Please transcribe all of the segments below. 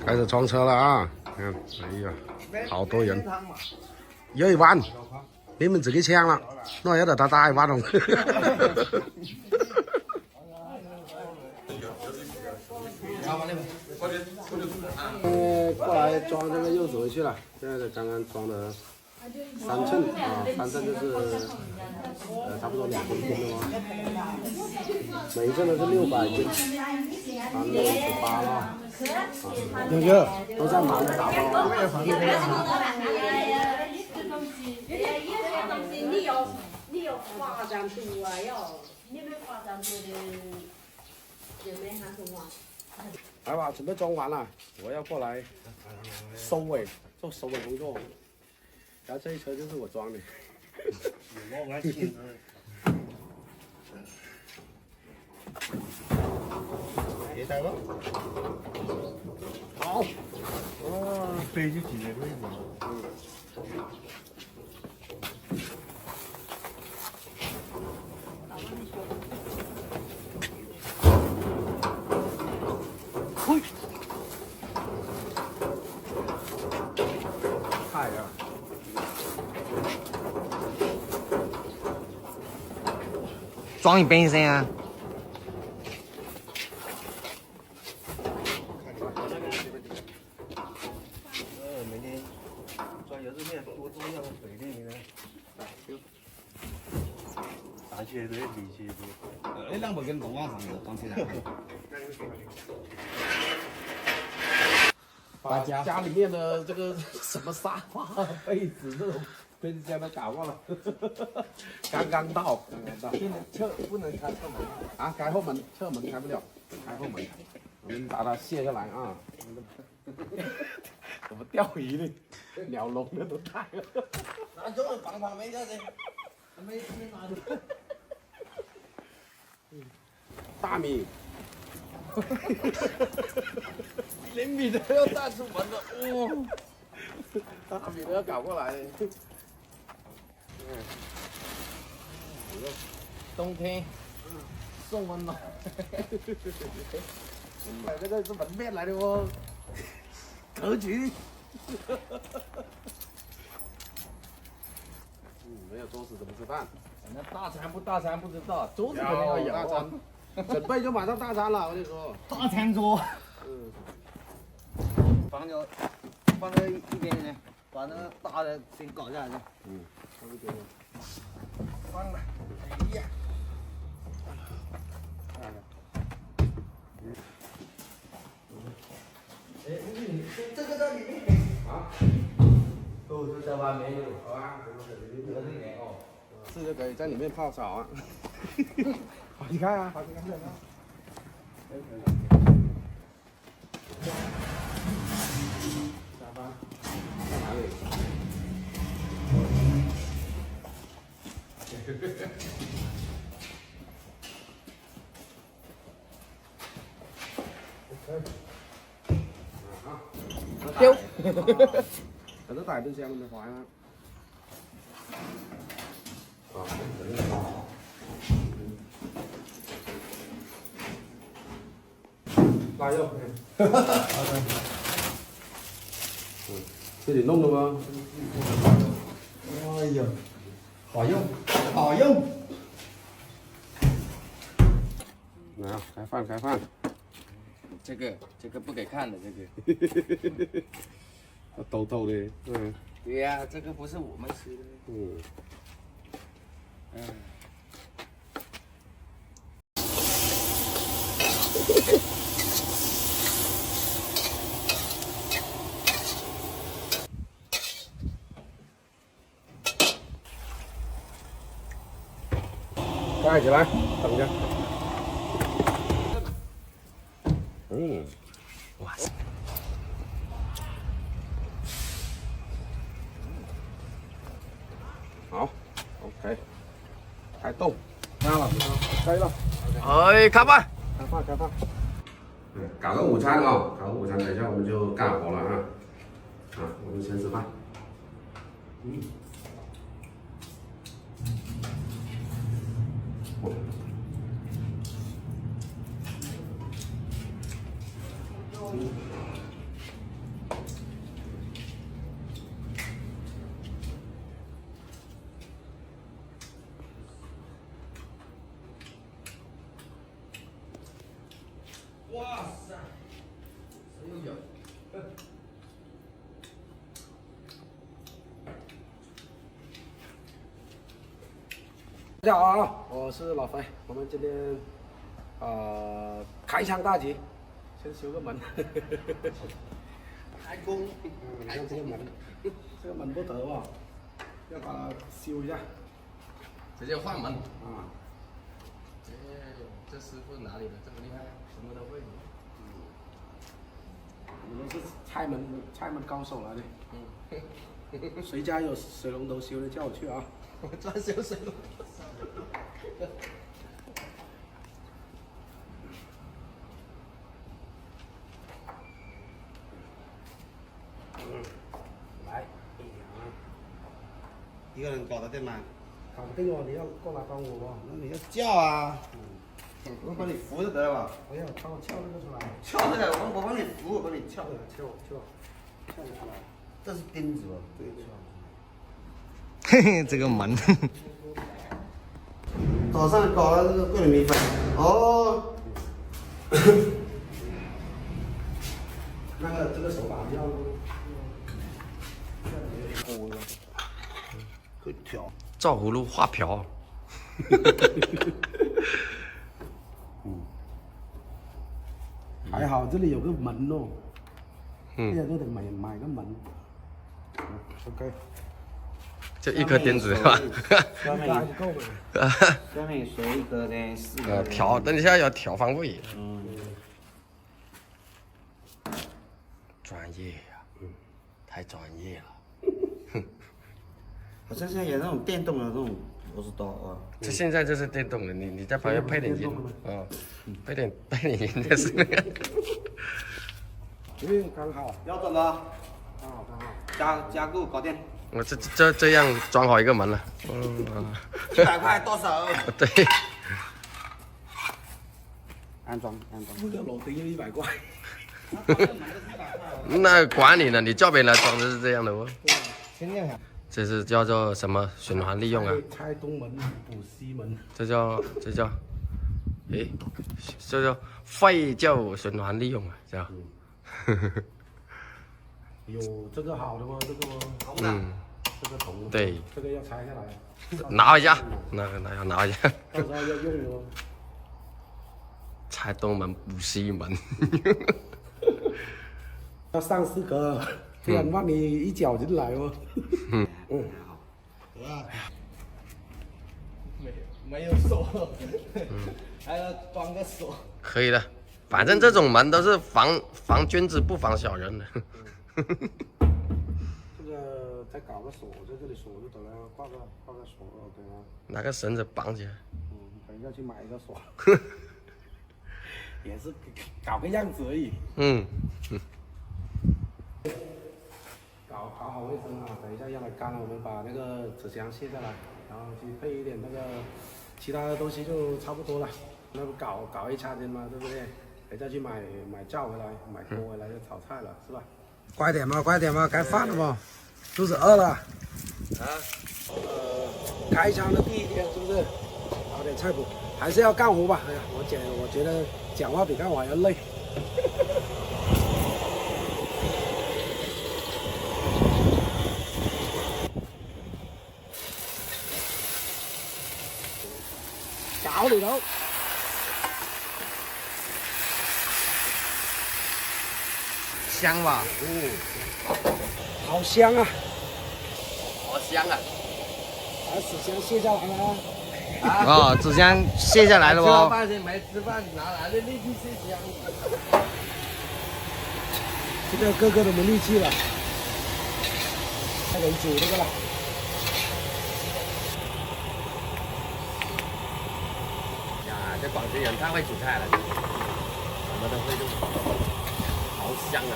开始装车了啊！看，哎呀，好多人，有一碗，你们自己抢了，我要得他打一碗了。过来装这个柚子回去了，现在刚刚装的3寸啊，3寸就是差不多2公斤了吗？每一寸都是600斤，368了。有个都在忙着打包。你有夸张度啊，你没夸张度的也没喊什么。来吧，准备装完了，我要过来收尾，做收尾工作。然后这一车就是我装的。别带吧。好。哇，飞就几年位置。嘿。太阳。装一杯噻啊！每天装油子面多重要的水电呢？打起都要理些多。那两百根都往上的装起来。把家里面的这个什么沙发、被子这种被家都搞忘了，刚刚到。不能开后门啊，开后门，侧门开不了，开后门，我们把它卸下来啊。怎么钓鱼的，鸟笼的都开了。那就是放旁边的，没拿的。大米。连米都要带出门了，哇！大米都要搞过来。冬天送温暖。这个是门面来的哦，格局。没有桌子怎么吃饭？那大餐不大餐不知道，桌子肯定要有大餐。准备就马上大餐了，我跟你说。大餐桌。放在一边呢，把那个大的先搞下来。放一边。放了。哎呀。这个在里面。啊？都是在外面有。好啊，哦。是就可以在里面泡澡啊。好几看啊，好几看。下班在哪里？丢。等nó tải bên xe mình khói á. Lại vô. Thế thì nung được không? Ôi giời, hảo用，好用。nào,开饭开饭。这个不给看的，这个。抖抖的，对呀，这个不是我们吃的。盖起来，等着。哇塞！好 ，OK， 开动，开了，可以了。哎，开饭！开饭，开饭。搞个午餐啊，搞个午餐，等一下我们就干活了啊。我们先吃饭。大家好啊，我是老肥。我们今天开枪大吉，先修个门。开工。你看这个门，这个门不得啊，要把它修一下。直接换门。啊。这师傅哪里的这么厉害？什么都会。我们是拆门高手来的。谁家有水龙头修的，叫我去啊！我专修水龙头。来，一个人搞得定吗？搞不定哦，你要过来帮我哦。那你要叫啊，我帮你扶就得了吧？不要，帮我撬那个出来。撬出来，我帮你扶，我帮你撬。撬出来。这是钉子吧？对。嘿嘿，这个门。早上搞了这个桂林米粉。哦。那个这个手把要。会挑。照葫芦画瓢。还好这里有个门哦。现在都得买个门。OK。就一颗钉子是吧？下面够了。下面随一个呢，4个。调，等一下要调方位。专业呀，太专业了。好像现在有那种电动的那种螺丝刀啊。这现在就是电动的，你在旁边配点音啊，配点音就是那个。刚好。标准的。刚好。加固搞定。我这样装好一个门了。100块到手。对。安装。这个楼顶要100块。那管你呢，你叫别人来装就是这样的哦。先练下。这是叫做什么循环利用啊？拆东门补西门。这叫，诶，这叫废旧循环利用啊，这样。有这个好的吗？这个吗？这个铜。对。这个要拆下来。拿回家，那要拿回家。到时候要用的哦。拆东门补西门。要上4格，不然万一一脚进来哦。好。得啊。没有锁。还要装个锁。可以的，反正这种门都是防君子不防小人的。这个再搞个锁，在这里锁就得了，挂个锁，OK吗？拿个绳子绑起来。等一下去买一个锁。也是搞个样子而已。搞好卫生啊！等一下让它干了，我们把那个纸箱卸下来，然后去配一点那个其他的东西就差不多了。那不搞一餐嘛，对不对？等一下去买灶回来，买锅回来就炒菜了，是吧？快点嘛，该饭了嘛，肚子饿了。啊。开枪的第一天是不是？搞点菜谱，还是要干活吧？哎呀，我觉得讲话比干活还要累。搞里头。香吧？好香啊！好香啊！把纸箱卸下来了啊！哦，纸箱卸下来了吃了不？半天没吃饭，哪来的力气卸箱？这个个个都没力气了，开始煮这个了。呀，这广西人太会煮菜了，什么都会弄，好香啊！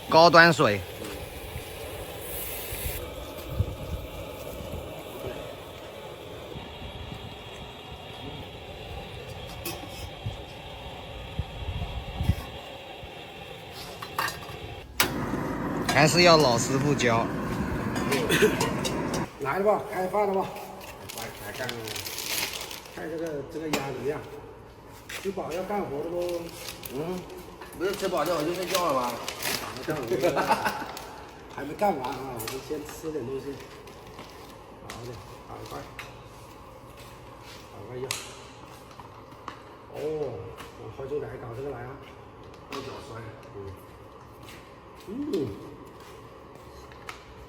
高端水。还是要老师傅教。来了吧，开饭了吧？来开干了，看这个鸭怎么样？吃饱要干活的不？不是吃饱就回去睡觉了吗？还没干完啊，我们先吃点东西。一点，2块，2块1。哦，我好久来搞这个来啊，比较帅，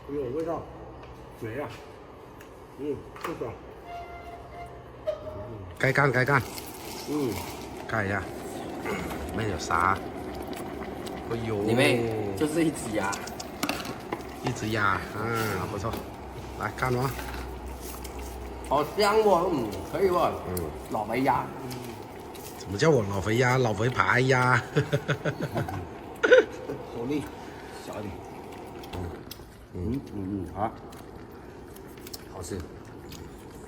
哎呦，味道美呀，不错。该干，看一下，没有啥。哎呦，里面就是一只鸭，不错，来看吧。好香哦，可以吧？老肥鸭。怎么叫我老肥鸭、老肥排鸭？火力小一点。好，好吃。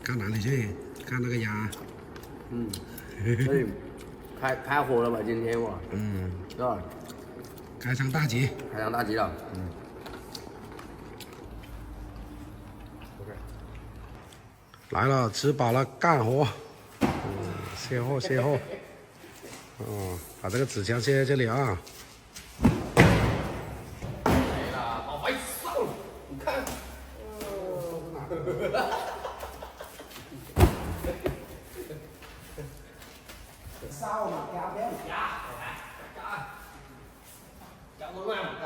看哪里去？看那个鸭。所以开火了吧？今天哇。是吧？开场大吉。开场大吉了。来了，吃饱了干活。卸货。把这个纸箱卸在这里啊。来了，老白上，你看。烧嘛，加边。加我卖嘛，加。